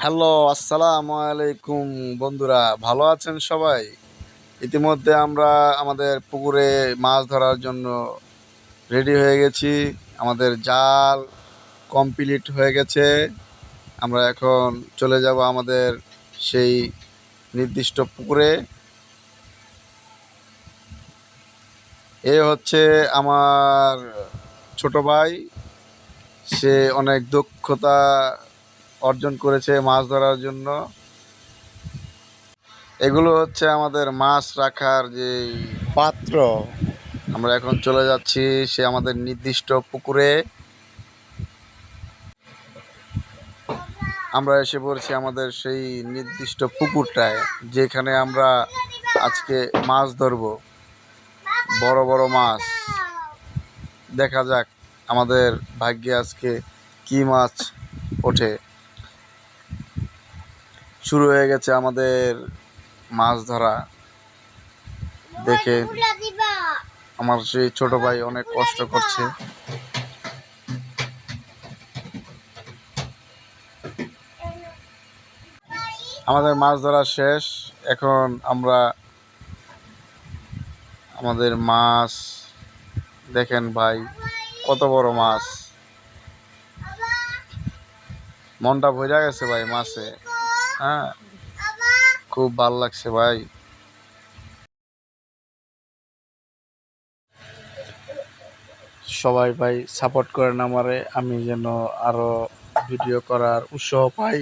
Hello, আসসালামু আলাইকুম বন্ধুরা, ভালো আছেন সবাই? ইতিমধ্যে আমরা আমাদের পুকুরে মাছ ধরার জন্য রেডি হয়ে গেছি। আমাদের জাল কমপ্লিট হয়ে গেছে। আমরা এখন চলে যাব আমাদের সেই নির্দিষ্ট পুকুরে। এ হচ্ছে আমার ছোট ভাই। সে অনেক দক্ষতা অর্জন করেছে মাছ ধরার জন্য। এগুলো হচ্ছে আমাদের মাছ রাখার যে পাত্র। আমরা এখন চলে যাচ্ছি সে আমাদের নির্দিষ্ট পুকুরে। আমরা এসে পড়ছি আমাদের সেই নির্দিষ্ট পুকুরটায়, যেখানে আমরা আজকে মাছ ধরবো, বড় বড় মাছ। দেখা যাক আমাদের ভাগ্যে আজকে কি মাছ ওঠে। শুরু হয়ে গেছে আমাদের মাছ ধরা। দেখে আমার সেই ছোট ভাই অনেক কষ্ট করছে। আমাদের মাছ ধরা শেষ। এখন আমরা আমাদের মাছ দেখেন ভাই, কত বড় মাছ। মনটা ভরে গেছে ভাই মাছে। হ্যাঁ, খুব ভালো লাগছে ভাই। সবাই ভাই সাপোর্ট করেন আমারে, আমি যেন আরো ভিডিও করার উৎসাহ পাই।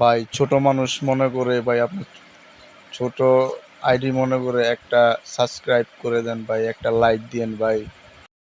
ভাই ছোট মানুষ মনে করে ভাই, আপনি ছোট আইডি মনে করে একটা সাবস্ক্রাইব করে দেন ভাই, একটা লাইক দিয়েন ভাই।